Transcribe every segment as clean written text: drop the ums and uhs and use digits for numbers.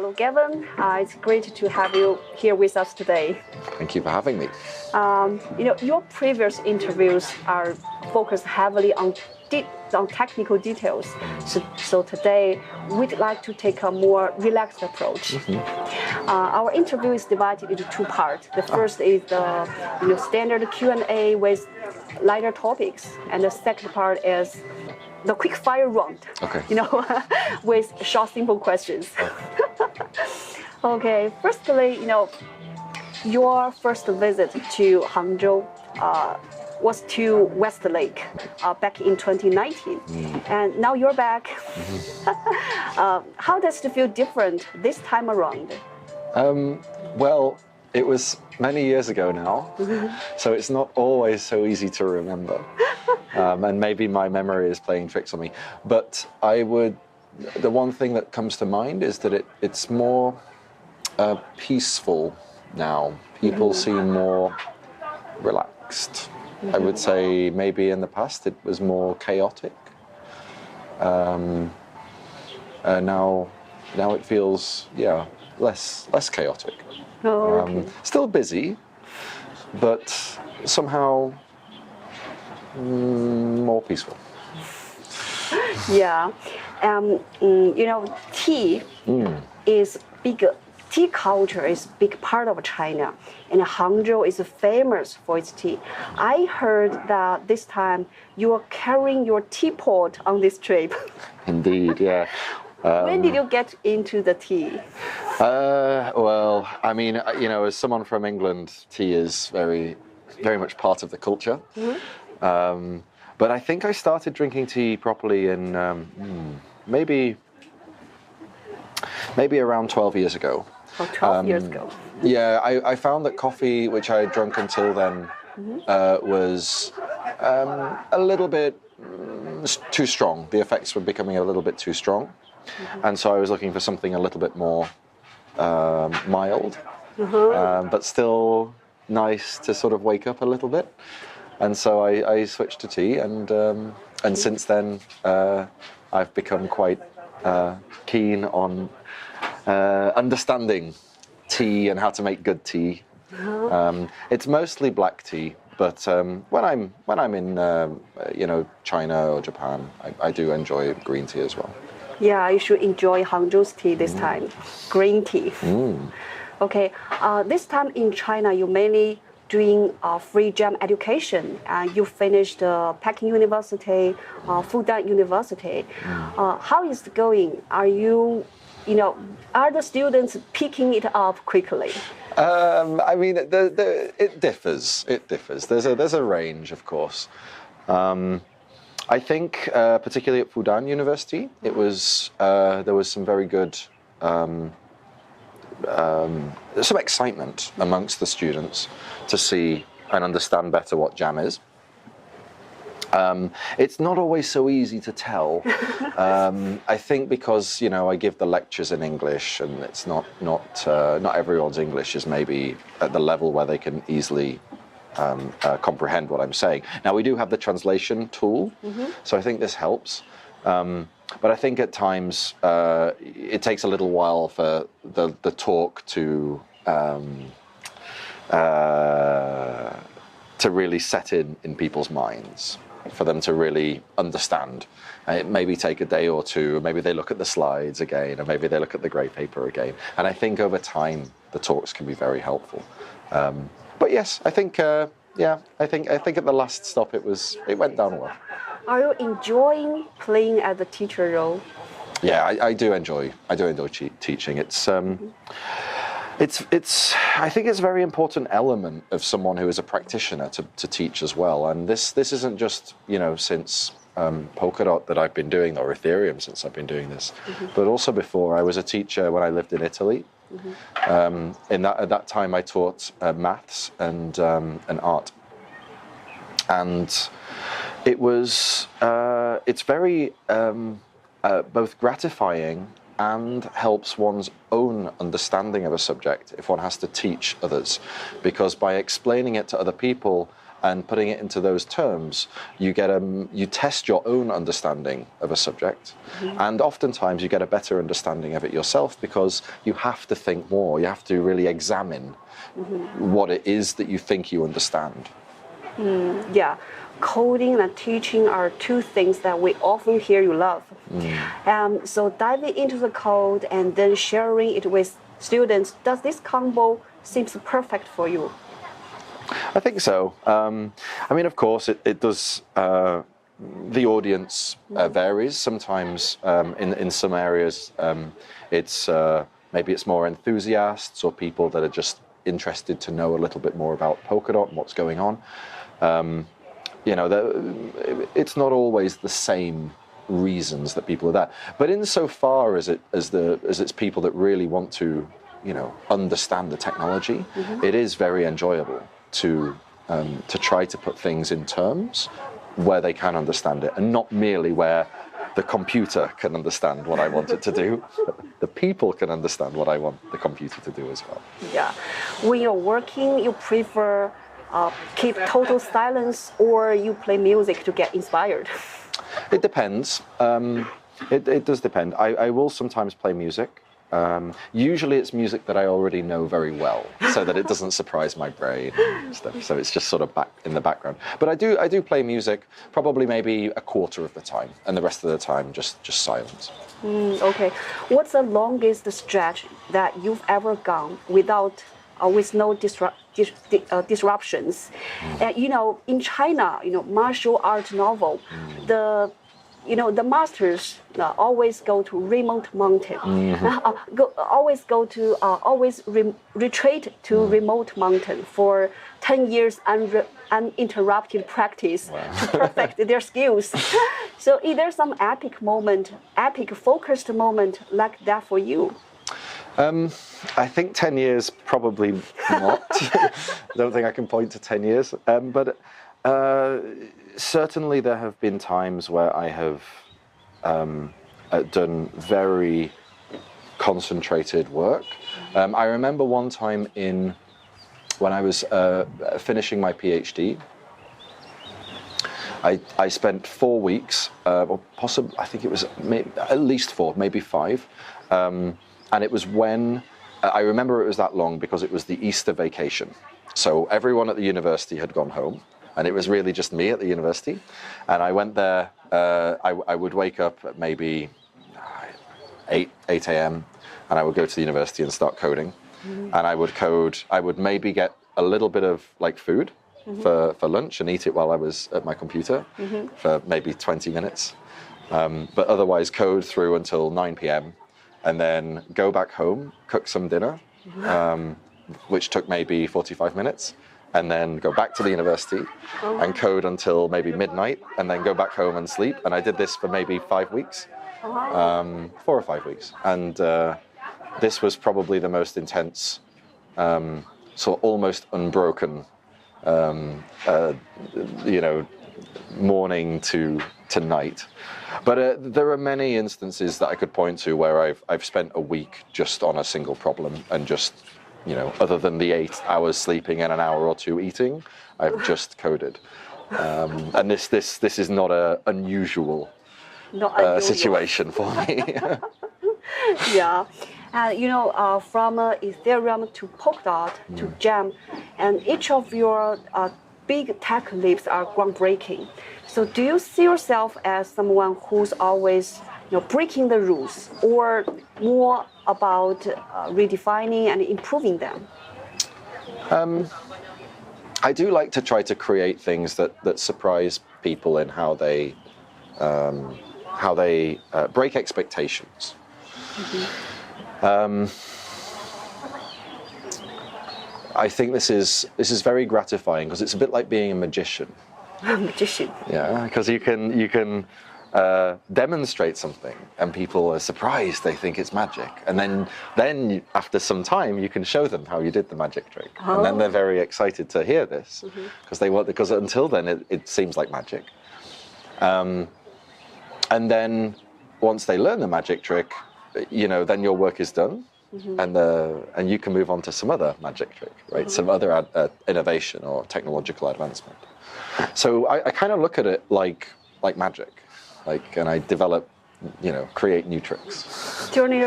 Hello, Gavin. It's great to have you here with us today. Thank you for having me. Your previous interviews are focused heavily on technical details. So today, we'd like to take a more relaxed approach. Our interview is divided into two parts. The first is the standard Q&A with lighter topics, and the second part is the quick fire round. Okay. With short, simple questions. Okay. Firstly, your first visit to Hangzhou was to West Lake back in 2019, and now you're back. How does it feel different this time around? Well, it was many years ago now, so it's not always so easy to remember. And maybe my memory is playing tricks on me. But the one thing that comes to mind is that it's more peaceful now. People seem more relaxed. I would say maybe in the past it was more chaotic. Now it feels, less chaotic. Oh, okay. Still busy, but somehow more peaceful. Yeah. Tea is big. Tea culture is a big part of China, and Hangzhou is famous for its tea. I heard that this time you are carrying your teapot on this trip. Indeed, yeah. When did you get into the tea? Well, I mean, as someone from England, tea is very, very much part of the culture. But I think I started drinking tea properly in maybe around 12 years ago. Oh, 12 years ago. Yeah, I found that coffee, which I had drunk until then, was a little bit too strong. The effects were becoming a little bit too strong. And so I was looking for something a little bit more mild, but still nice to sort of wake up a little bit. And so I switched to tea, and since then I've become quite keen on understanding tea and how to make good tea. It's mostly black tea, but when I'm in China or Japan, I do enjoy green tea as well. Yeah, you should enjoy Hangzhou's tea this time, green tea. Okay, this time in China, you're mainly doing free jam education. You finished Peking University, Fudan University. How is it going? Are the students picking it up quickly? I mean, it differs. It differs. There's a range, of course. I think, particularly at Fudan University, there was some very good, some excitement amongst the students to see and understand better what jam is. It's not always so easy to tell. I think because I give the lectures in English, and it's not everyone's English is maybe at the level where they can easily comprehend what I'm saying. Now we do have the translation tool, so I think this helps. But I think at times it takes a little while for the talk to really set in people's minds, for them to really understand. It maybe take a day or two, maybe they look at the slides again, or maybe they look at the grey paper again. And I think over time the talks can be very helpful. But yes, I think at the last stop it went down well. Are you enjoying playing as the teacher role? Yeah, I do enjoy teaching. I think it's a very important element of someone who is a practitioner to teach as well. And this isn't just since Polkadot that I've been doing, or Ethereum since I've been doing this, but also before. I was a teacher when I lived in Italy. At that time I taught maths and art, and it's very both gratifying and helps one's own understanding of a subject if one has to teach others, because by explaining it to other people and putting it into those terms, you test your own understanding of a subject, and oftentimes you get a better understanding of it yourself because you have to think more. You have to really examine what it is that you think you understand. Yeah, coding and teaching are two things that we often hear you love. So diving into the code and then sharing it with students, does this combo seems perfect for you? I think so. I mean, of course, it does. The audience varies. Sometimes in some areas, it's maybe it's more enthusiasts or people that are just interested to know a little bit more about Polkadot and what's going on. It's not always the same reasons that people are there. But insofar as it's people that really want to, understand the technology, it is very enjoyable to try to put things in terms where they can understand it, and not merely where the computer can understand what I want it to do. The people can understand what I want the computer to do as well. Yeah. When you're working, you prefer keep total silence, or you play music to get inspired? It depends. It does depend. I will sometimes play music. Usually it's music that I already know very well, so that it doesn't surprise my brain and stuff. So it's just sort of back in the background. But I do play music probably maybe a quarter of the time, and the rest of the time just silence. Okay. What's the longest stretch that you've ever gone with no disruptions? In China, martial art novel, the masters always go to remote mountain, retreat to remote mountain for 10 years uninterrupted practice to perfect their skills. So is there some epic focused moment like that for you? I think 10 years probably not. I don't think I can point to 10 years. But certainly there have been times where I have done very concentrated work. I remember one time when I was finishing my PhD, I spent 4 weeks, or possibly, I think it was at least 4, maybe 5. And it was when, I remember it was that long because it was the Easter vacation. So everyone at the university had gone home, and it was really just me at the university. And I went there, I would wake up at maybe 8 a.m. and I would go to the university and start coding. And I would code, I would maybe get a little bit of food for lunch and eat it while I was at my computer for maybe 20 minutes. But otherwise code through until 9 p.m. and then go back home, cook some dinner, which took maybe 45 minutes. And then go back to the university and code until maybe midnight, and then go back home and sleep. And I did this for maybe 5 weeks, 4 or 5 weeks. And this was probably the most intense, sort of almost unbroken, morning to night. But there are many instances that I could point to where I've spent a week just on a single problem and just, other than the 8 hours sleeping and an hour or 2 eating, I've just coded. And this is not an unusual situation for me. Yeah. From Ethereum to Polkadot to Gem, and each of your big tech leaps are groundbreaking. So do you see yourself as someone who's always breaking the rules, or more about redefining and improving them? I do like to try to create things that surprise people in how they break expectations. I think this is very gratifying because it's a bit like being a magician. A magician. Yeah, because you can demonstrate something and people are surprised, they think it's magic, and then after some time you can show them how you did the magic trick, and then they're very excited to hear this because until then it seems like magic, and then once they learn the magic trick, then your work is done and you can move on to some other magic trick, right? Some other innovation or technological advancement. So I kind of look at it like magic, and I develop, create new tricks. During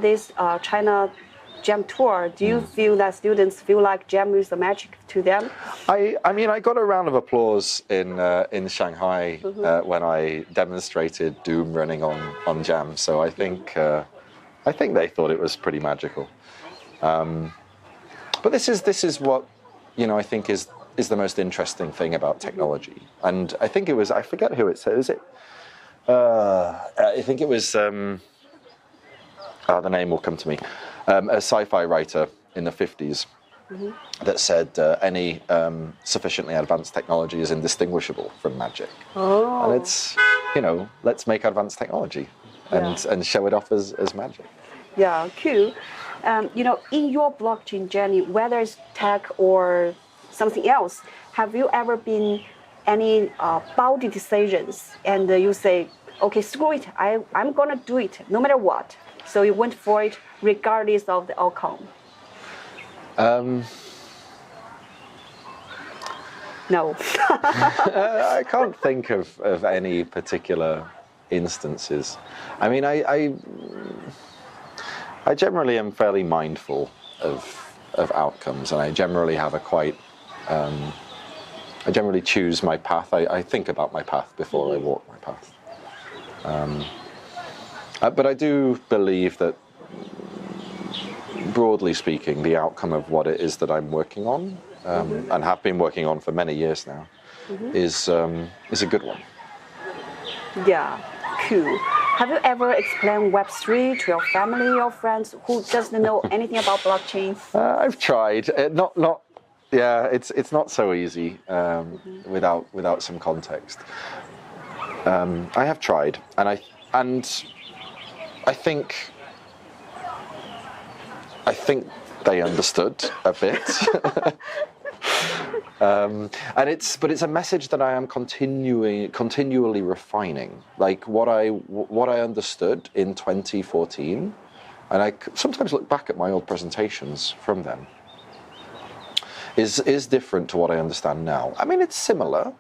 this China Jam tour, do you feel that students feel like Jam is the magic to them? I mean, I got a round of applause in Shanghai when I demonstrated Doom running on Jam. So I think they thought it was pretty magical. But this is what I think is the most interesting thing about technology. And I think it was, I forget who it said. Is it? I think it was. The name will come to me. A sci-fi writer in the 50s that said any sufficiently advanced technology is indistinguishable from magic. And it's, let's make advanced technology and show it off as magic. Yeah, cool. In your blockchain journey, whether it's tech or something else, have you ever been any bold decisions and you say, okay, screw it, I'm going to do it no matter what? So you went for it regardless of the outcome? No. I can't think of any particular instances. I mean, I generally am fairly mindful of outcomes, and I generally have a quite. I generally choose my path. I think about my path before I walk my path. But I do believe that, broadly speaking, the outcome of what it is that I'm working on, and have been working on for many years now, is a good one. Yeah, cool. Have you ever explained Web3 to your family or friends who doesn't know anything about blockchain? I've tried. It's not so easy without some context. I have tried, and I think they understood a bit. But it's a message that I am continually refining. Like what I understood in 2014, and I sometimes look back at my old presentations from then, is different to what I understand now. I mean, it's similar,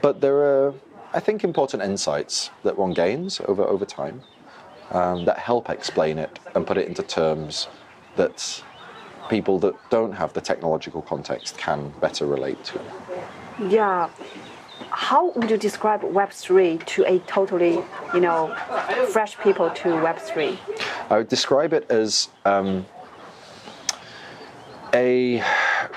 but there are, I think, important insights that one gains over time that help explain it and put it into terms that people that don't have the technological context can better relate to. Yeah. How would you describe Web3 to a totally, fresh people to Web3? I would describe it as a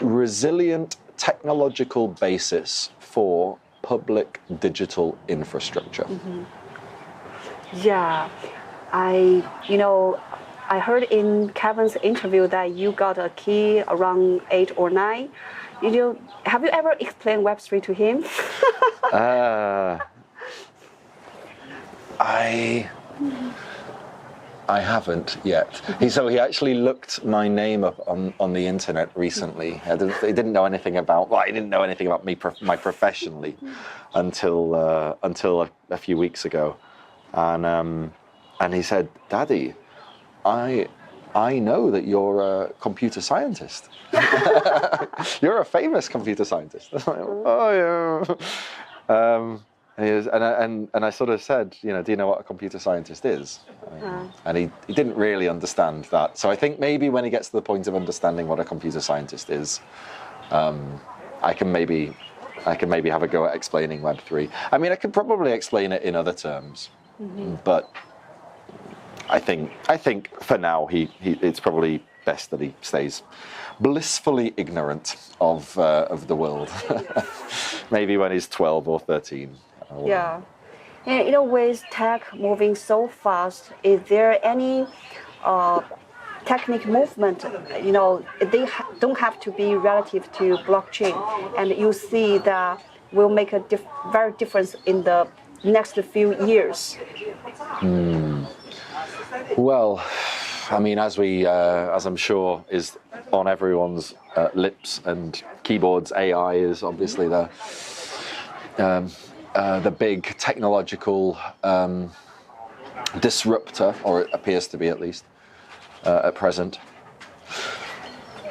resilient technological basis for public digital infrastructure. Yeah, I heard in Kevin's interview that you got a key around 8 or 9. Have you ever explained Web3 to him? I haven't yet. He actually looked my name up on the internet recently. He didn't know anything about. Well, he didn't know anything about me, my professionally, until a few weeks ago, and he said, "Daddy, I know that you're a computer scientist. You're a famous computer scientist." I was like, "Oh yeah." And I sort of said, do you know what a computer scientist is? And he didn't really understand that. So I think maybe when he gets to the point of understanding what a computer scientist is, I can maybe have a go at explaining Web3. I mean, I could probably explain it in other terms, but I think for now it's probably best that he stays blissfully ignorant of the world. Maybe when he's 12 or 13. Yeah. And with tech moving so fast, is there any technical movement? They don't have to be relative to blockchain, and you see that will make a very difference in the next few years. Well, I mean, as I'm sure is on everyone's lips and keyboards, AI is obviously the big technological disruptor, or it appears to be at least. at present.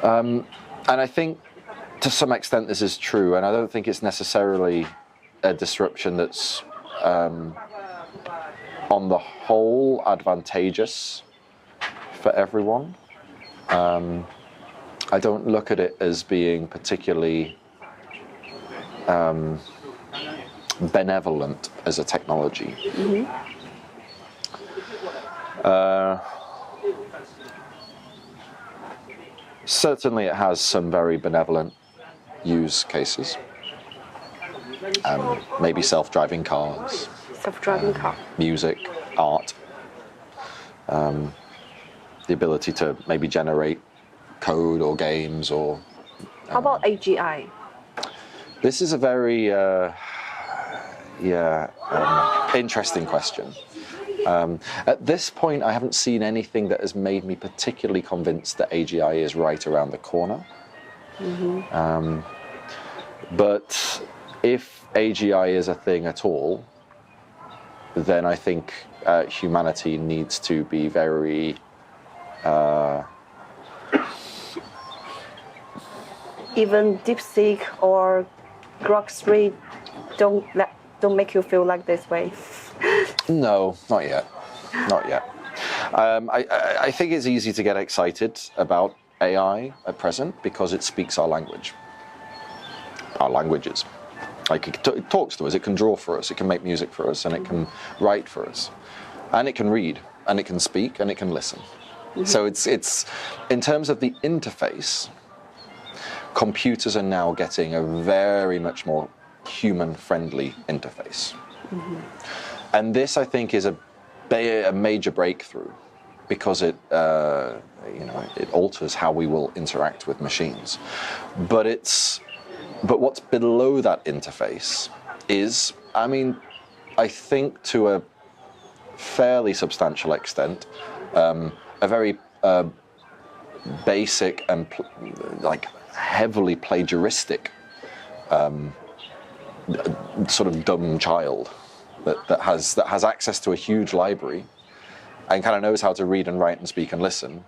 And I think to some extent this is true, and I don't think it's necessarily a disruption that's on the whole advantageous for everyone. I don't look at it as being particularly benevolent as a technology. Certainly it has some very benevolent use cases. Maybe self-driving cars. Self-driving car. Music, art. The ability to maybe generate code or games or... How about AGI? This is a very, interesting question. At this point, I haven't seen anything that has made me particularly convinced that AGI is right around the corner. But if AGI is a thing at all, then I think humanity needs to be very... Even DeepSeek or Grok 3 don't make you feel like this way. No, not yet. Not yet. I think it's easy to get excited about AI at present because it speaks our language. Our languages. Like it talks to us, it can draw for us, it can make music for us, and it can write for us. And it can read, and it can speak, and it can listen. So it's in terms of the interface, computers are now getting a very much more human-friendly interface. And this, I think, is a major breakthrough because it alters how we will interact with machines. But what's below that interface is, I think to a fairly substantial extent, a very basic and heavily plagiaristic sort of dumb child that has access to a huge library and kind of knows how to read and write and speak and listen,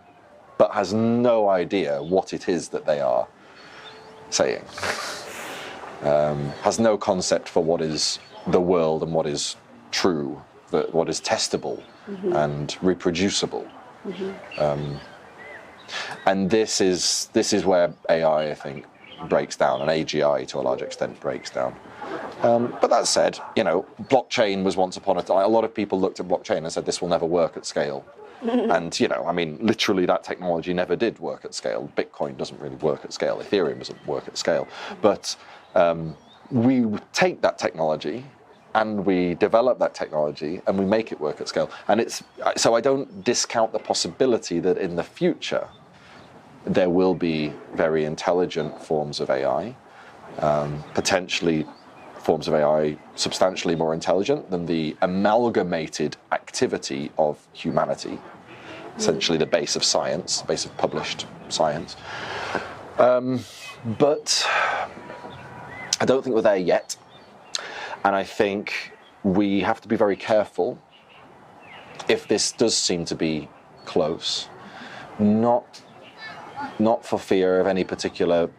but has no idea what it is that they are saying. Has no concept for what is the world and what is true, what is testable and reproducible. And this is where AI, I think, breaks down, and AGI to a large extent breaks down. But that said, blockchain was once upon a time. A lot of people looked at blockchain and said this will never work at scale. And literally that technology never did work at scale. Bitcoin doesn't really work at scale. Ethereum doesn't work at scale. But we take that technology and we develop that technology and we make it work at scale. And so I don't discount the possibility that in the future there will be very intelligent forms of AI, potentially forms of AI substantially more intelligent than the amalgamated activity of humanity, essentially the base of science, the base of published science. But I don't think we're there yet. And I think we have to be very careful if this does seem to be close, not for fear of any particular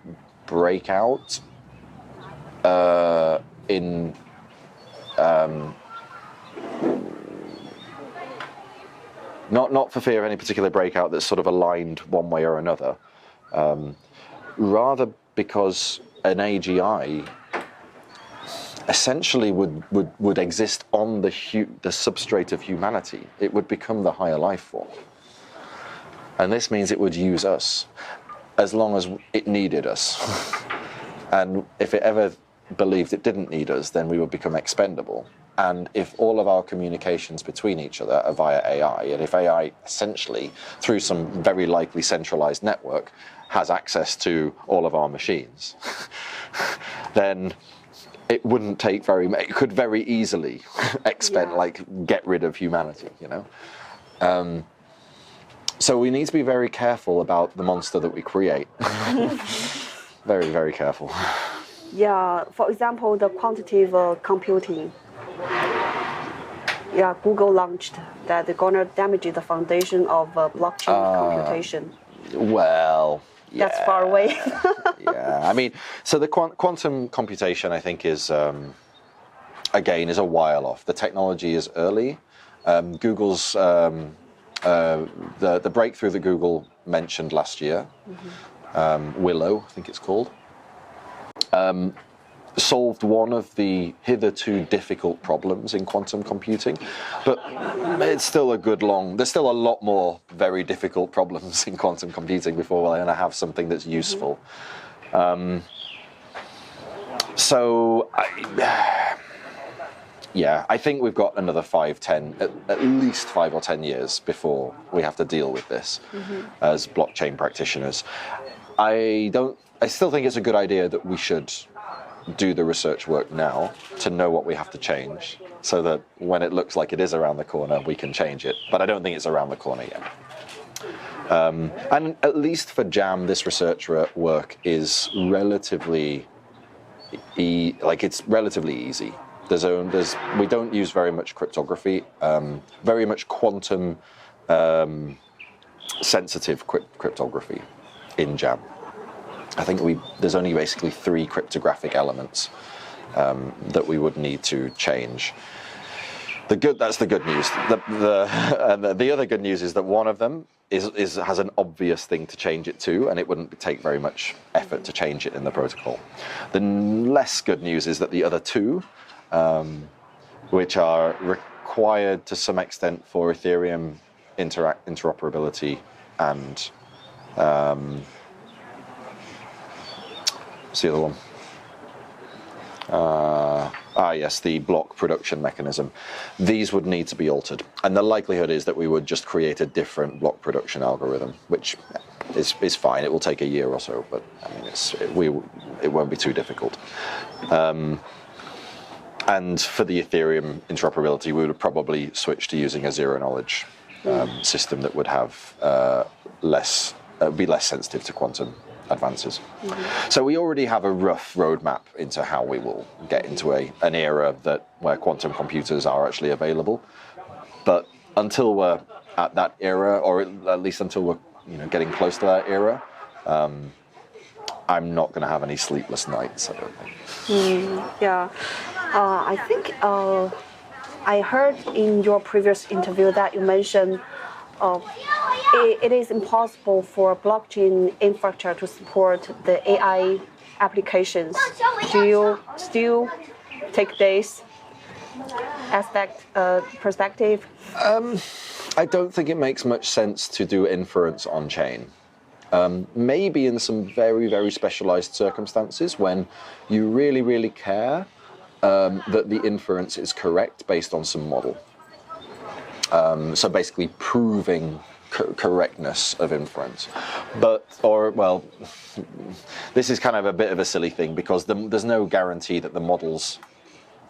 breakout not for fear of any particular breakout that's sort of aligned one way or another, rather because an AGI essentially would exist on the substrate of humanity. It would become the higher life form. And this means it would use us as long as it needed us. And if it ever believed it didn't need us, then we would become expendable. And if all of our communications between each other are via AI, and if AI essentially, through some very likely centralized network, has access to all of our machines, then it wouldn't take it could very easily get rid of humanity, So we need to be very careful about the monster that we create. Very, very careful. Yeah, for example, the quantitative computing. Google launched that they're gonna damage the foundation of blockchain computation. Well, yeah. That's far away. Yeah, I mean, so the quantum computation, I think, is again is a while off. The technology is early. Google's the breakthrough that Google mentioned last year, Willow, I think it's called, solved one of the hitherto difficult problems in quantum computing, but it's still there's still a lot more very difficult problems in quantum computing before we're going to have something that's useful. I think we've got another 5-10, at least 5 or 10 years before we have to deal with this as blockchain practitioners. I still think it's a good idea that we should do the research work now to know what we have to change, so that when it looks like it is around the corner, we can change it. But I don't think it's around the corner yet. And at least for JAM, this research work is relatively it's relatively easy. We don't use very much cryptography, very much quantum sensitive cryptography in JAM. I think there's only basically 3 cryptographic elements that we would need to change. That's the good news. The other good news is that one of them has an obvious thing to change it to, and it wouldn't take very much effort to change it in the protocol. The less good news is that the other 2, which are required to some extent for Ethereum interoperability and what's the other one? Yes, the block production mechanism. These would need to be altered, and the likelihood is that we would just create a different block production algorithm, which is fine. It will take a year or so, but I mean, it won't be too difficult. And for the Ethereum interoperability, we would probably switch to using a zero-knowledge system that would have be less sensitive to quantum advances. So we already have a rough roadmap into how we will get into an era where quantum computers are actually available. But until we're at that era, or at least until we're getting close to that era, I'm not going to have any sleepless nights, I don't think. I think I heard in your previous interview that you mentioned it is impossible for blockchain infrastructure to support the AI applications. Do you still take this perspective? I don't think it makes much sense to do inference on chain. Maybe in some very, very specialized circumstances when you really, really care that the inference is correct based on some model. So basically proving correctness of inference. This is kind of a bit of a silly thing, because there's no guarantee that the models,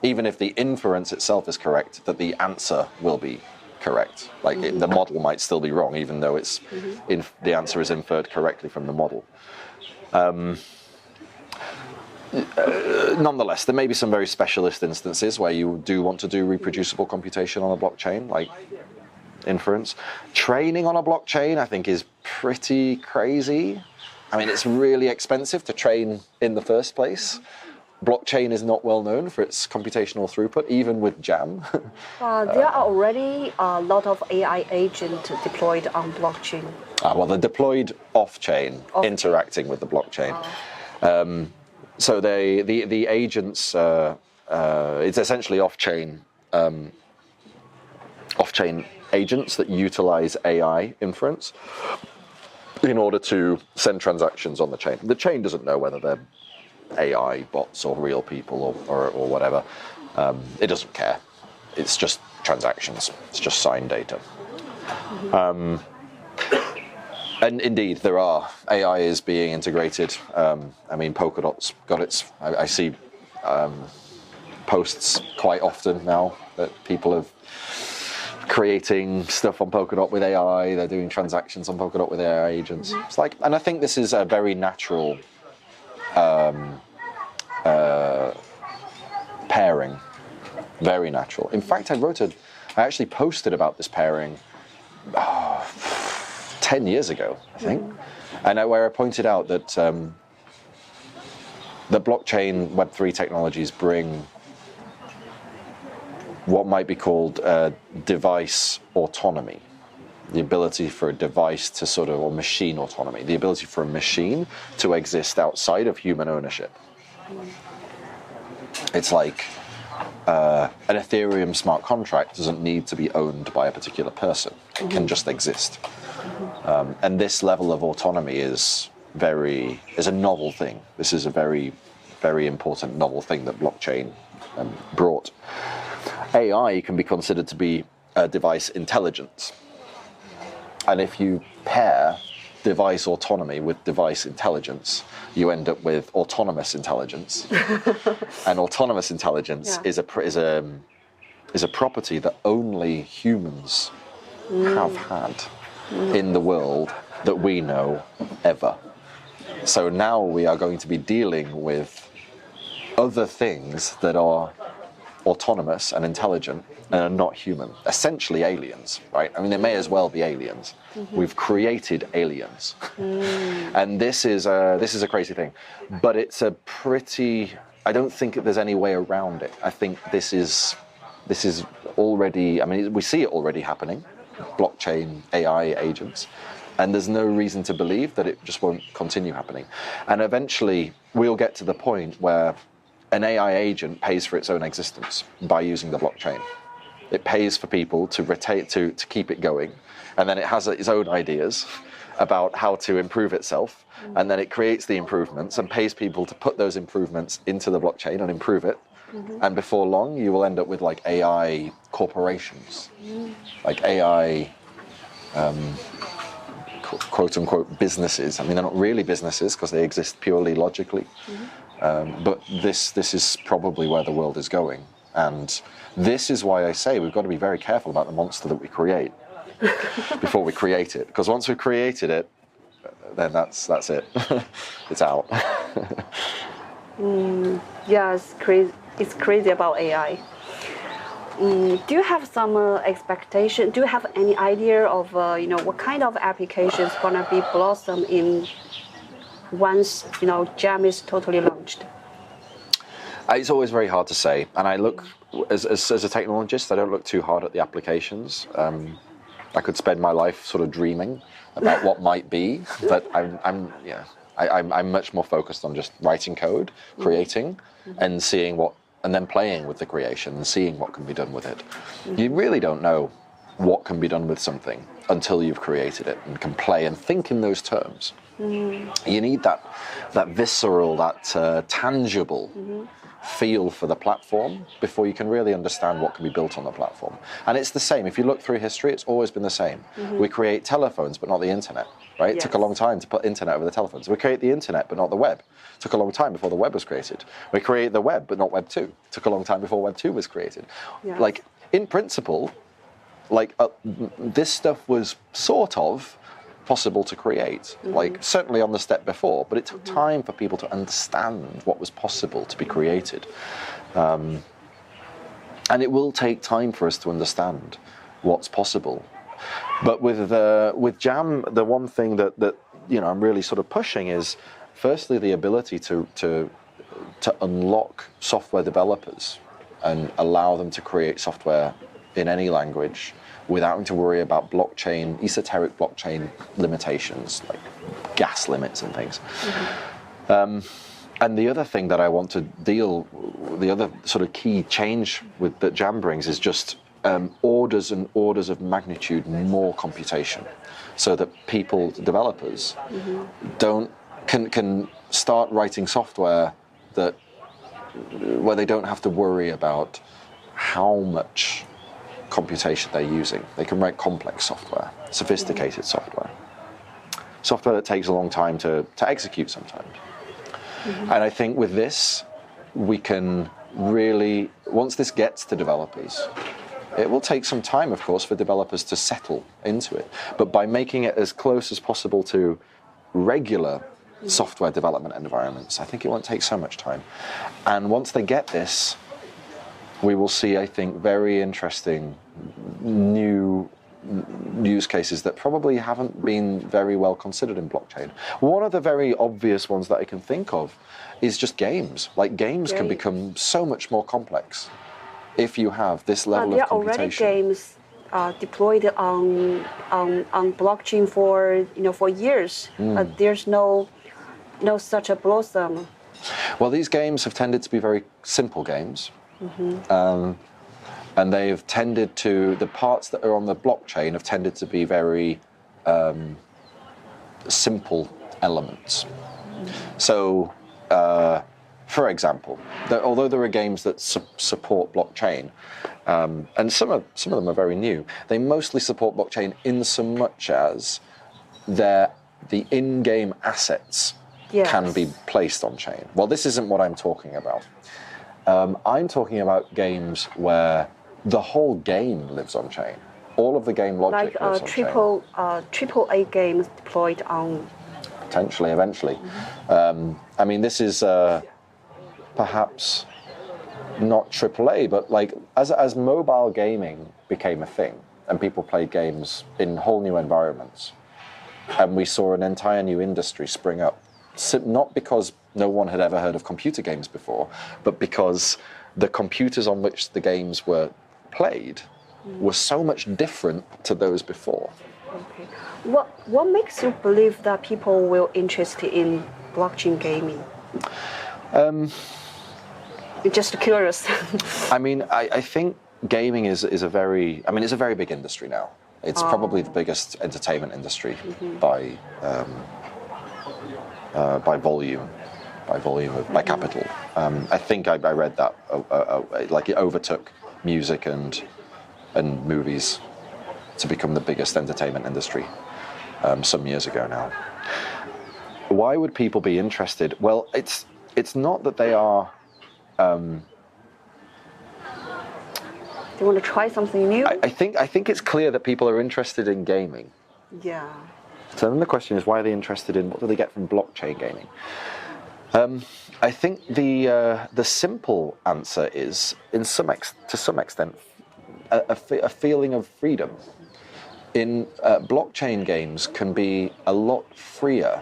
even if the inference itself is correct, that the answer will be correct. The model might still be wrong, even though the answer is inferred correctly from the model. Nonetheless, there may be some very specialist instances where you do want to do reproducible computation on a blockchain, like inference. Training on a blockchain, I think, is pretty crazy. I mean, it's really expensive to train in the first place. Blockchain is not well known for its computational throughput, even with JAM. There are already a lot of AI agents deployed on blockchain. They're deployed off-chain, interacting with the blockchain. So the agents, it's essentially off-chain agents that utilize AI inference in order to send transactions on the chain. The chain doesn't know whether they're AI bots or real people or whatever. It doesn't care. It's just transactions. It's just signed data. And indeed, there are. AI is being integrated. I mean, Polkadot's got its. I see posts quite often now that people have creating stuff on Polkadot with AI. They're doing transactions on Polkadot with AI agents. It's and I think this is a very natural pairing. Very natural. In fact, I I actually posted about this pairing 10 years ago, I think, and where I pointed out that the blockchain Web3 technologies bring what might be called device autonomy, the ability for a device to sort of, or machine autonomy, the ability for a machine to exist outside of human ownership. It's like an Ethereum smart contract doesn't need to be owned by a particular person. It can just exist. And this level of autonomy is a novel thing. This is a very, very important novel thing that blockchain brought. AI can be considered to be a device intelligence. And if you pair device autonomy with device intelligence, you end up with autonomous intelligence. And autonomous intelligence is a property that only humans have had in the world that we know ever. So now we are going to be dealing with other things that are autonomous and intelligent and are not human, essentially aliens, right? I mean, they may as well be aliens. We've created aliens. And this is a crazy thing, but it's a pretty, I don't think there's any way around it. I think this is already, I mean, we see it already happening, blockchain AI agents, and there's no reason to believe that it just won't continue happening. And eventually we'll get to the point where an AI agent pays for its own existence by using the blockchain. It pays for people to keep it going, and then it has its own ideas about how to improve itself, and then it creates the improvements and pays people to put those improvements into the blockchain and improve it. And before long, you will end up with like AI corporations, like AI quote unquote businesses. I mean, they're not really businesses because they exist purely logically. But this is probably where the world is going. And this is why I say we've got to be very careful about the monster that we create before we create it. Because once we've created it, then that's it. It's out. Yeah, it's crazy about AI. Do you have some expectation? Do you have any idea of what kind of applications gonna be blossom in once Jam is totally launched? It's always very hard to say, and I look as a technologist, I don't look too hard at the applications. I could spend my life sort of dreaming about what might be, but I'm much more focused on just writing code, creating, and seeing what, and then playing with the creation and seeing what can be done with it. You really don't know what can be done with something until you've created it and can play and think in those terms. You need that visceral, that tangible feel for the platform before you can really understand what can be built on the platform. And it's the same. If you look through history, it's always been the same. We create telephones, but not the internet, right? Yes. It took a long time to put internet over the telephones. We create the internet, but not the web. It took a long time before the web was created. We create the web, but not Web 2. It took a long time before Web 2 was created. Yes. Like, in principle, this stuff was sort of possible to create, like certainly on the step before, but it took time for people to understand what was possible to be created. And it will take time for us to understand what's possible. But with Jam, the one thing that I'm really sort of pushing is, firstly, the ability to unlock software developers and allow them to create software in any language without having to worry about esoteric blockchain limitations, like gas limits and things. And the other thing that I want to the other sort of key change that Jam brings is just orders and orders of magnitude more computation, so that developers, can start writing software where they don't have to worry about how much computation they're using. They can write complex software, sophisticated software that takes a long time to execute sometimes. And I think with this, we can really, once this gets to developers, it will take some time, of course, for developers to settle into it. But by making it as close as possible to regular software development environments, I think it won't take so much time. And once they get this, we will see, I think, very interesting new use cases that probably haven't been very well considered in blockchain. One of the very obvious ones that I can think of is just games. Like games can become so much more complex if you have this level of computation. There are already games deployed on blockchain for years. There's no such a blossom. Well, these games have tended to be very simple games. And they've tended to, the parts that are on the blockchain have tended to be very simple elements. So, for example, although there are games that support blockchain, and some of them are very new, they mostly support blockchain in so much as the in-game assets can be placed on chain. Well, this isn't what I'm talking about. I'm talking about games where the whole game lives on chain. All of the game logic lives on chain. Triple A games deployed on. Potentially, eventually. I mean, this is perhaps not AAA, but like as mobile gaming became a thing and people played games in whole new environments, and we saw an entire new industry spring up, not because no one had ever heard of computer games before, but because the computers on which the games were played were so much different to those before. Okay. What makes you believe that people will interested in blockchain gaming? Just curious. I mean, I think gaming is a very, I mean, it's a very big industry now. It's probably the biggest entertainment industry by volume, by capital. I think I read that like it overtook music and movies to become the biggest entertainment industry some years ago now. Why would people be interested? Well, it's not that they are. They want to try something new. I think it's clear that people are interested in gaming. Yeah. So then the question is, why are they interested in? What do they get from blockchain gaming? I think the simple answer is, to some extent, a feeling of freedom. In blockchain games can be a lot freer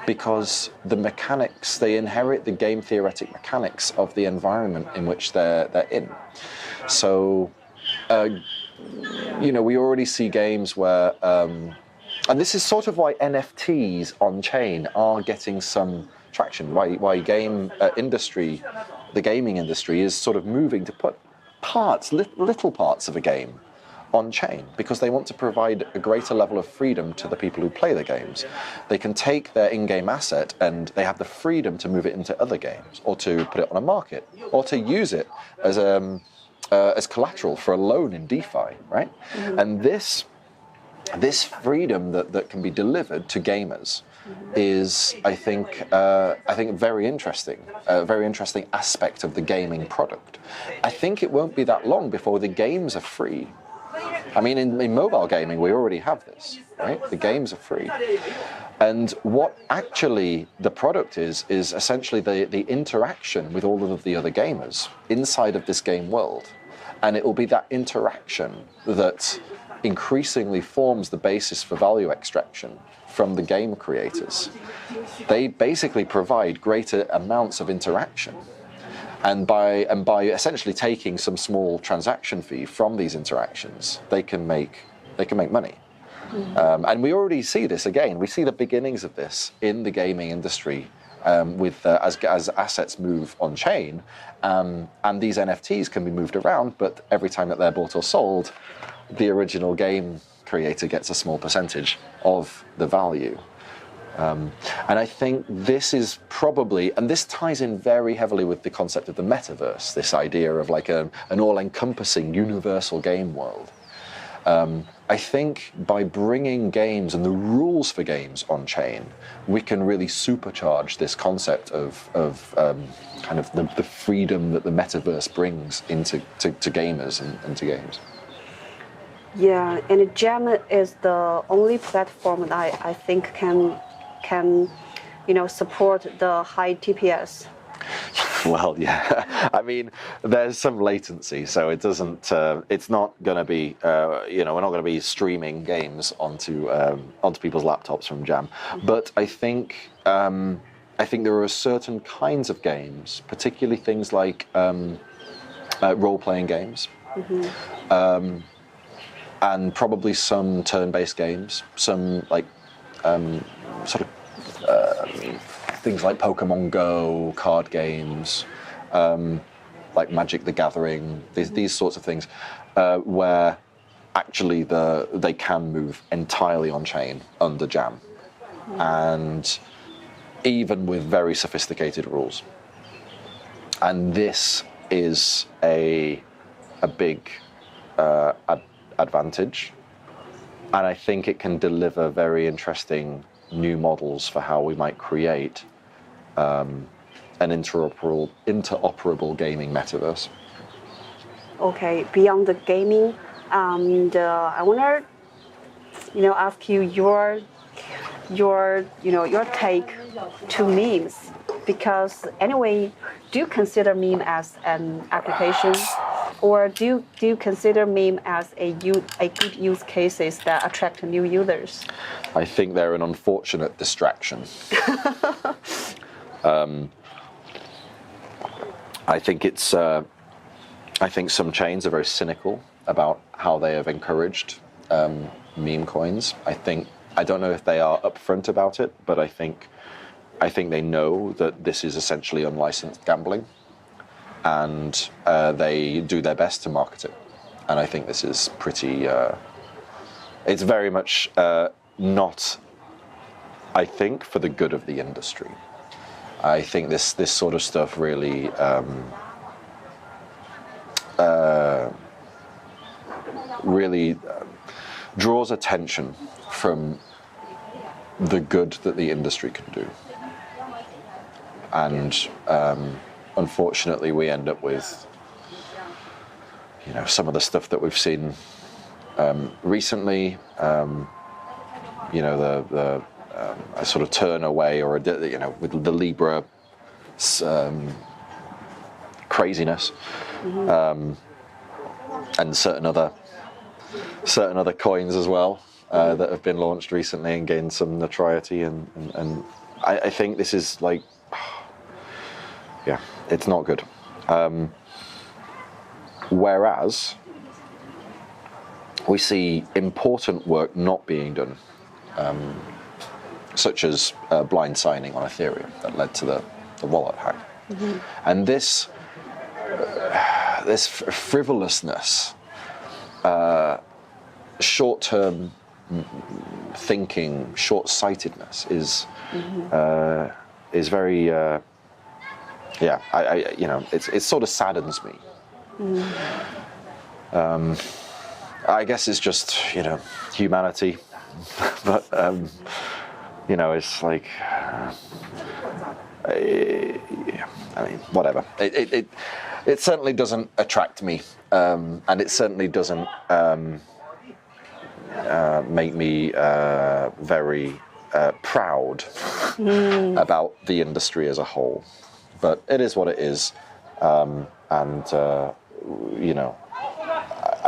because the mechanics, they inherit the game theoretic mechanics of the environment in which they're in. So, we already see games where, and this is sort of why NFTs on chain are getting some traction, why the gaming industry is sort of moving to put little parts of a game on chain, because they want to provide a greater level of freedom to the people who play the games. They can take their in-game asset and they have the freedom to move it into other games, or to put it on a market, or to use it as collateral for a loan in DeFi, right? And this freedom that can be delivered to gamers is, I think, very interesting. A very interesting aspect of the gaming product. I think it won't be that long before the games are free. I mean, in mobile gaming, we already have this, right? The games are free. And what actually the product is essentially the interaction with all of the other gamers inside of this game world. And it will be that interaction that increasingly forms the basis for value extraction from the game creators. They basically provide greater amounts of interaction. And by essentially taking some small transaction fee from these interactions, they can make money. And we already see this again. We see the beginnings of this in the gaming industry as assets move on chain, and these NFTs can be moved around. But every time that they're bought or sold, the original game creator gets a small percentage of the value. And I think this is probably, and this ties in very heavily with the concept of the metaverse, this idea of like an all-encompassing universal game world. I think by bringing games and the rules for games on chain, we can really supercharge this concept of kind of the freedom that the metaverse brings into to gamers and to games. Yeah, and Gem is the only platform that I think can support the high TPS. Well, yeah. I mean, there's some latency, so it doesn't. It's not going to be. We're not going to be streaming games onto people's laptops from Jam. But I think there are certain kinds of games, particularly things like role-playing games, and probably some turn-based games, some like things like Pokemon Go, card games, like Magic the Gathering, these sorts of things, where actually they can move entirely on chain under Jam, and even with very sophisticated rules. And this is a big advantage, and I think it can deliver very interesting new models for how we might create an interoperable gaming metaverse. Okay, beyond the gaming, and I want to, ask you your take to memes, because anyway, do you consider meme as an application, or do you consider meme as a good use cases that attract new users? I think they're an unfortunate distraction. I think some chains are very cynical about how they have encouraged meme coins. I don't know if they are upfront about it, but I think they know that this is essentially unlicensed gambling, and they do their best to market it. And I think this is pretty. It's very much not, I think, for the good of the industry. I think this sort of stuff really draws attention from the good that the industry can do. And unfortunately, we end up with, some of the stuff that we've seen recently. A sort of turn away, or with the Libra craziness, and certain other coins as well that have been launched recently and gained some notoriety, and I think this is like, yeah, it's not good. Whereas we see important work not being done, such as blind signing on Ethereum that led to the wallet hack. And this frivolousness, short-term thinking, short-sightedness is very, it sort of saddens me. I guess it's just, humanity, but it's like, whatever. It certainly doesn't attract me, and it certainly doesn't make me very proud about the industry as a whole. But it is what it is, I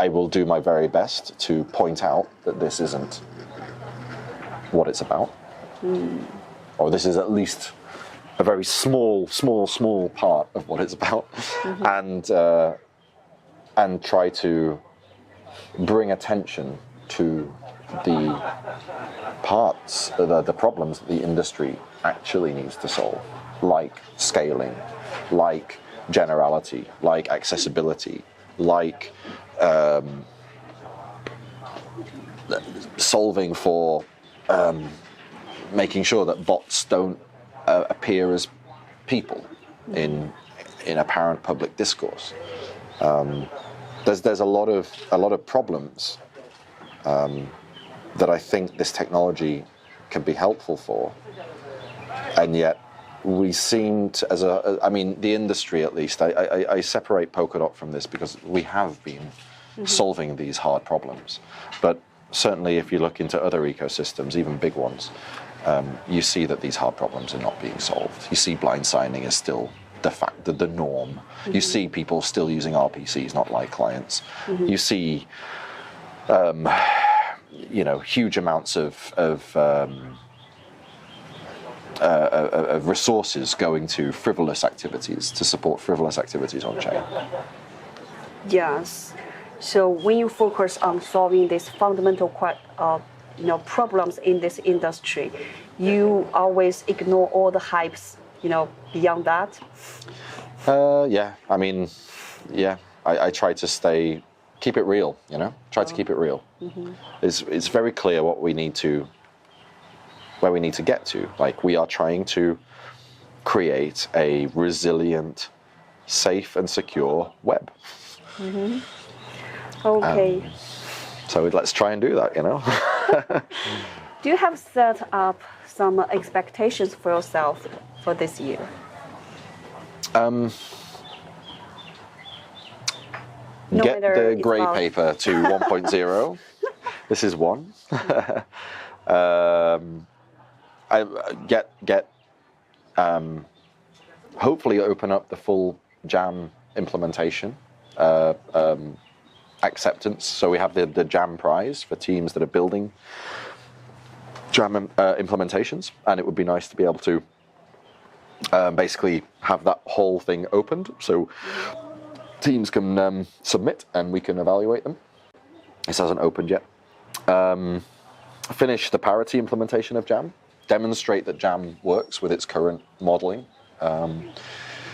will do my very best to point out that this isn't what it's about. Or this is at least a very small part of what it's about, and try to bring attention to the parts, the problems that the industry actually needs to solve, like scaling, like generality, like accessibility, like solving for making sure that bots don't appear as people in apparent public discourse. There's a lot of problems that I think this technology can be helpful for, and yet we seem to, the industry at least, I separate Polkadot from this because we have been solving these hard problems. But certainly if you look into other ecosystems, even big ones, you see that these hard problems are not being solved. You see blind signing is still the norm. You see people still using RPCs, not light clients. You see, huge amounts of resources going to frivolous activities to support frivolous activities on chain. Yes. So when you focus on solving these fundamental problems in this industry, you always ignore all the hypes, beyond that. I try to keep it real, try to keep it real. It's very clear where we need to get to. Like, we are trying to create a resilient, safe and secure web. Okay. So let's try and do that, Do you have set up some expectations for yourself for this year? Get the grey paper to 1.0. This is one. Hopefully open up the full Jam implementation acceptance. So we have the Jam prize for teams that are building Jam implementations, and it would be nice to be able to basically have that whole thing opened, so teams can submit and we can evaluate them. This hasn't opened yet. Finish the parity implementation of Jam. Demonstrate that Jam works with its current modeling.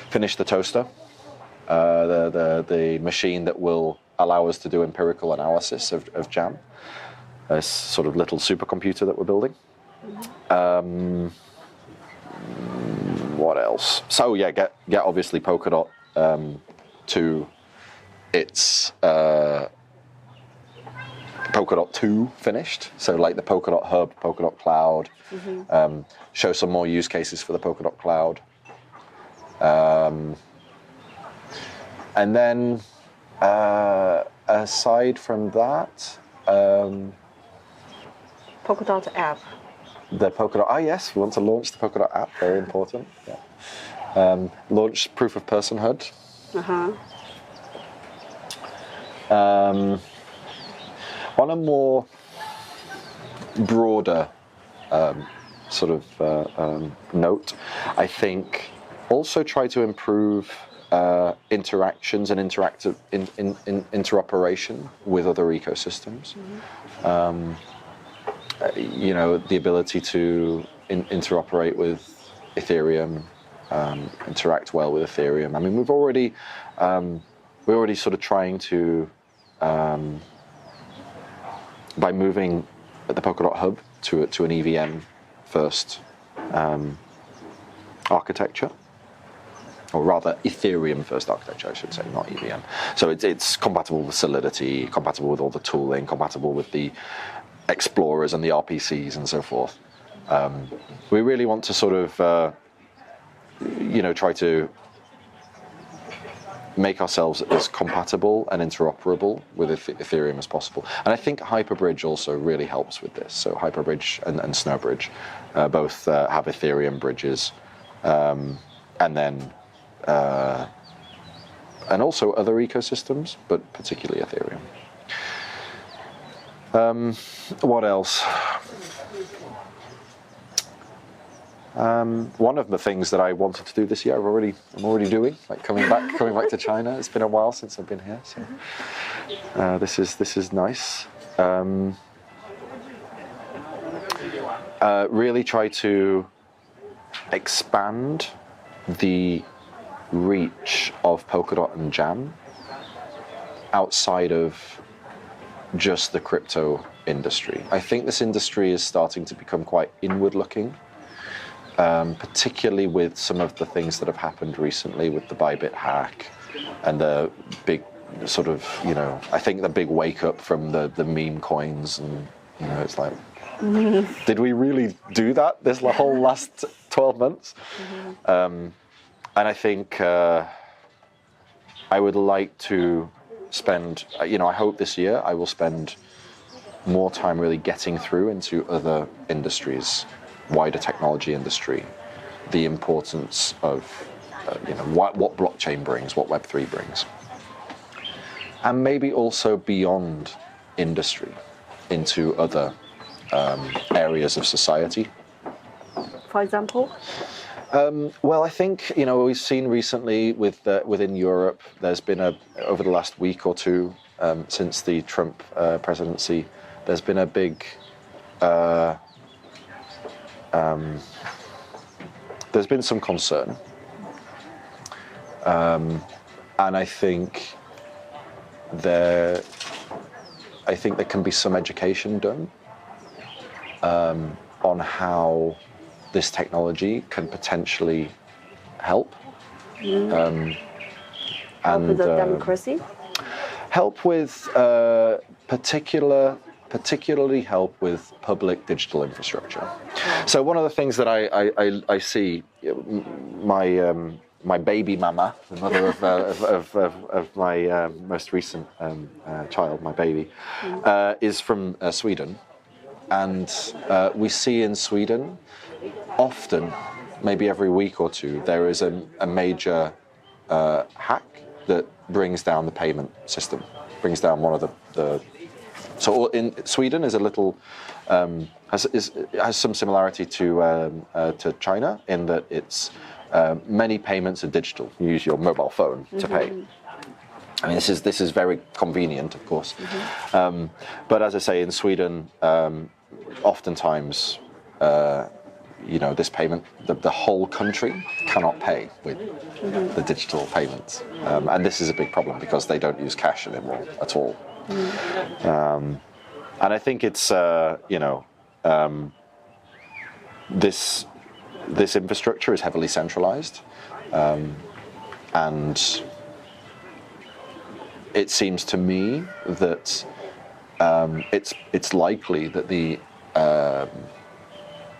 Finish the toaster, the machine that will allow us to do empirical analysis of Jam. A sort of little supercomputer that we're building. What else? So yeah, get obviously Polkadot to its Polkadot 2 finished. So like the Polkadot Hub, Polkadot Cloud. Show some more use cases for the Polkadot Cloud. And then aside from that, Polkadot app. The Polkadot, yes, we want to launch the Polkadot app, very important. Yeah. Launch proof of personhood. On a more broader note, I think also try to improve interactions and interoperation with other ecosystems. The ability to interoperate with Ethereum, interact well with Ethereum. I mean, we're already sort of trying to, by moving the Polkadot Hub to an EVM first architecture, or rather Ethereum first architecture, I should say, not EVM. So it's compatible with Solidity, compatible with all the tooling, compatible with the explorers and the RPCs and so forth. We really want to sort of, try to make ourselves as compatible and interoperable with Ethereum as possible. And I think Hyperbridge also really helps with this. So Hyperbridge and Snowbridge both have Ethereum bridges, and then and also other ecosystems, but particularly Ethereum. What else? One of the things that I wanted to do this year, I'm already doing, like coming back to China. It's been a while since I've been here, so this is nice. Really try to expand the reach of Polkadot and Jam outside of just the crypto industry. I think this industry is starting to become quite inward-looking, particularly with some of the things that have happened recently with the Bybit hack and the big sort of, I think the big wake-up from the meme coins, and, it's like, did we really do that this whole last 12 months? And I think I would like to spend, I hope this year I will spend more time really getting through into other industries, wider technology industry, the importance of what blockchain brings, what Web3 brings, and maybe also beyond industry into other areas of society. For example? Well, I think we've seen recently within Europe, there's been over the last week or two since the Trump presidency, there's been a big there's been some concern, and I think there can be some education done on how this technology can potentially help. Help with the democracy? Help with particularly help with public digital infrastructure. So one of the things that I see, my baby mama, the mother of my most recent child, my baby, is from Sweden, and we see in Sweden often, maybe every week or two, there is a major hack that brings down the payment system, brings down one of the. So in Sweden is a little has some similarity to China in that it's many payments are digital. You use your mobile phone to pay. I mean, this is very convenient, of course. But as I say, in Sweden, oftentimes, this payment, the whole country cannot pay with the digital payments, and this is a big problem because they don't use cash anymore at all. And I think it's this infrastructure is heavily centralized, and it seems to me that it's likely that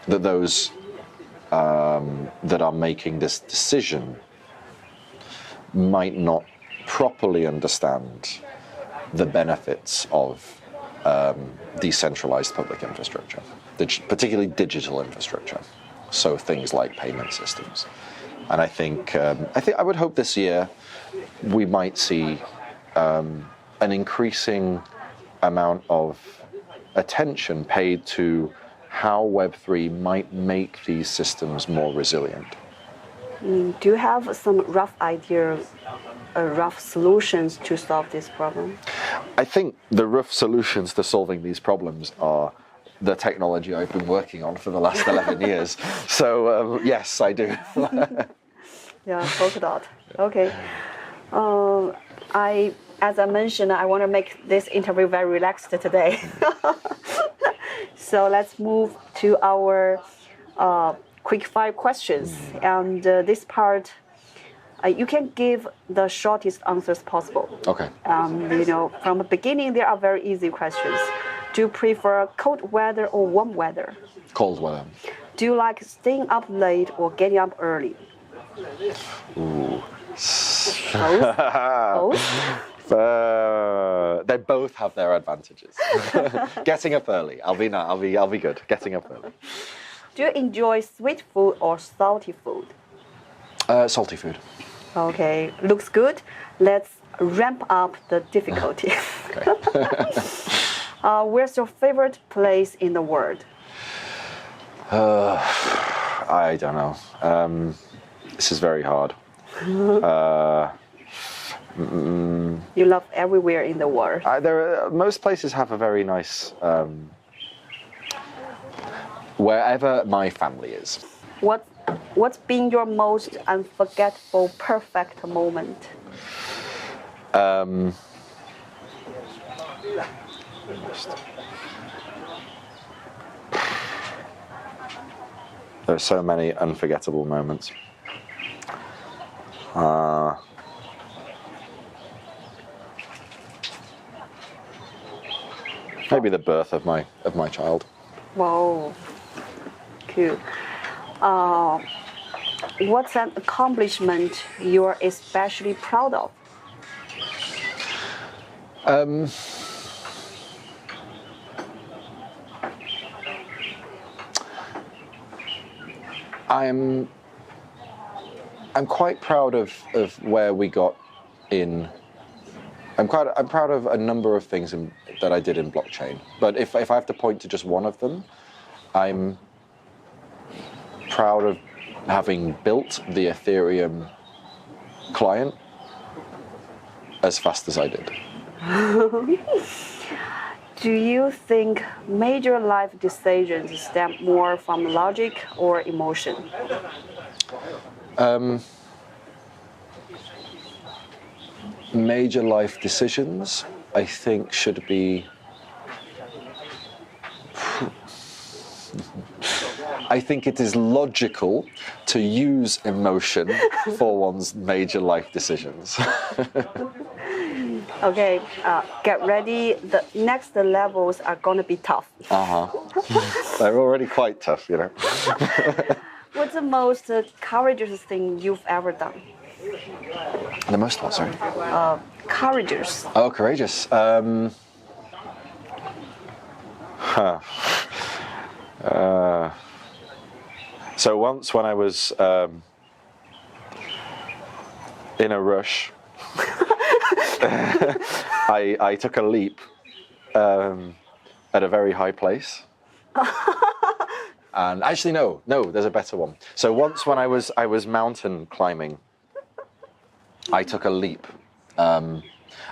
that those that are making this decision might not properly understand the benefits of decentralized public infrastructure, particularly digital infrastructure. So things like payment systems. And I think I would hope this year we might see an increasing amount of attention paid to how Web3 might make these systems more resilient. Do you have some rough ideas, rough solutions to solve this problem? I think the rough solutions to solving these problems are the technology I've been working on for the last 11 years. So yes, I do. Yeah, Polkadot. Okay. As I mentioned, I want to make this interview very relaxed today. So let's move to our quick fire questions. And this part, you can give the shortest answers possible. Okay. From the beginning, there are very easy questions. Do you prefer cold weather or warm weather? Cold weather. Do you like staying up late or getting up early? Ooh. Both? They both have their advantages. Getting up early. I'll be good. Getting up early. Do you enjoy sweet food or salty food? Salty food. Okay, looks good. Let's ramp up the difficulty. Okay. Where's your favorite place in the world? I don't know. This is very hard. You love everywhere in the world. Most places have a very nice. Wherever my family is. What's been your most unforgettable, perfect moment? There are so many unforgettable moments. Maybe the birth of my child. Wow, cool. What's an accomplishment you're especially proud of? I'm quite proud of where we got in. I'm proud of a number of things that I did in blockchain. But if I have to point to just one of them, I'm proud of having built the Ethereum client as fast as I did. Do you think major life decisions stem more from logic or emotion? Major life decisions, I think, should be. I think it is logical to use emotion for one's major life decisions. Okay, get ready. The next levels are going to be tough. They're already quite tough, you know. What's the most courageous thing you've ever done? The most what, sorry? Courageous. Oh, courageous. So once when I was in a rush, I took a leap at a very high place. And actually, no, there's a better one. So once when I was mountain climbing, I took a leap. I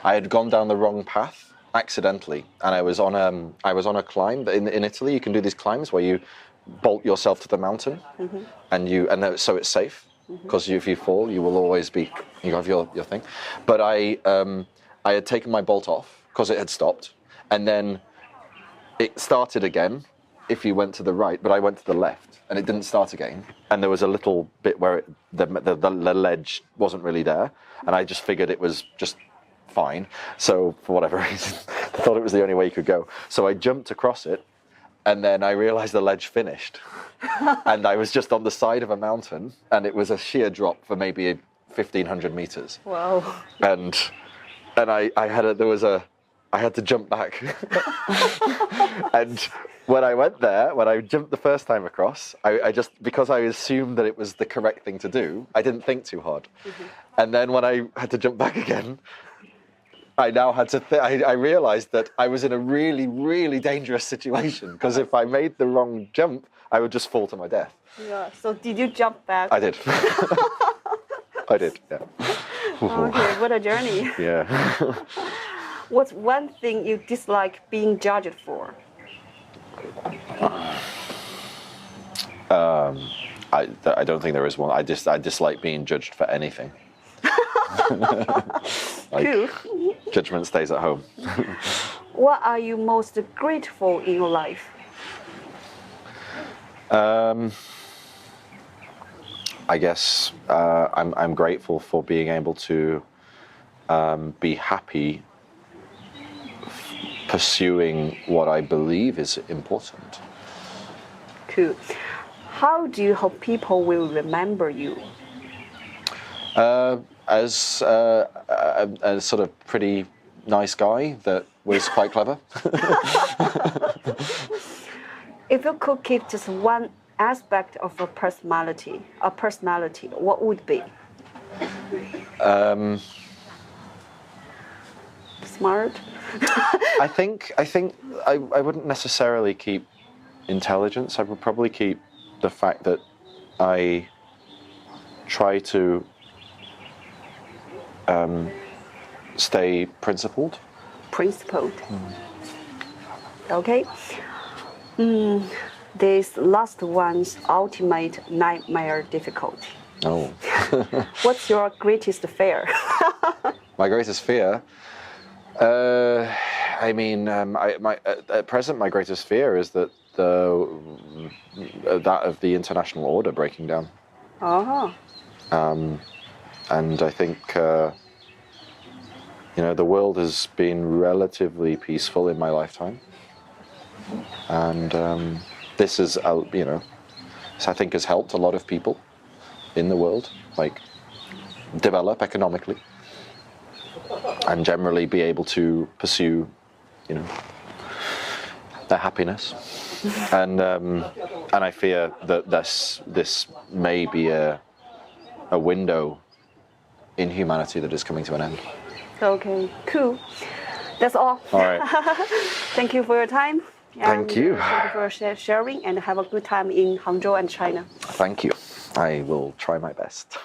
had gone down the wrong path accidentally, and I was on a climb. In Italy, you can do these climbs where you bolt yourself to the mountain, and so it's safe, because if you fall, you will always you have your thing. But I had taken my bolt off because it had stopped, and then it started again if you went to the right, but I went to the left, and it didn't start again. And there was a little bit where the ledge wasn't really there, and I just figured it was just fine. So for whatever reason, I thought it was the only way you could go. So I jumped across it, and then I realized the ledge finished. And I was just on the side of a mountain, and it was a sheer drop for maybe 1,500 meters. Wow. And I had to jump back. And when I went there, when I jumped the first time across, I just, because I assumed that it was the correct thing to do, I didn't think too hard. And then when I had to jump back again, I now had to I realized that I was in a really, really dangerous situation, because if I made the wrong jump, I would just fall to my death. Yeah. So did you jump back? I did. I did, yeah. Okay, what a journey. Yeah. What's one thing you dislike being judged for? I don't think there is one. I dislike being judged for anything. Cool. Judgment stays at home. What are you most grateful in your life? I guess I'm grateful for being able to be happy pursuing what I believe is important. Cool. How do you hope people will remember you? As a sort of pretty nice guy that was quite clever. If you could keep just one aspect of a personality, what would it be? Smart. I think I wouldn't necessarily keep intelligence. I would probably keep the fact that I try to stay principled. Principled. Okay. This last one's ultimate nightmare difficulty. Oh. What's your greatest fear? My greatest fear? At present, my greatest fear is that that of the international order breaking down. And I think, the world has been relatively peaceful in my lifetime. And this is, I think has helped a lot of people in the world, develop economically and generally be able to pursue, their happiness. And I fear that this may be a a window in humanity that is coming to an end. Okay, cool. That's all. All right. Thank you for your time. Thank you. Thank you for sharing, and have a good time in Hangzhou and China. Thank you. I will try my best.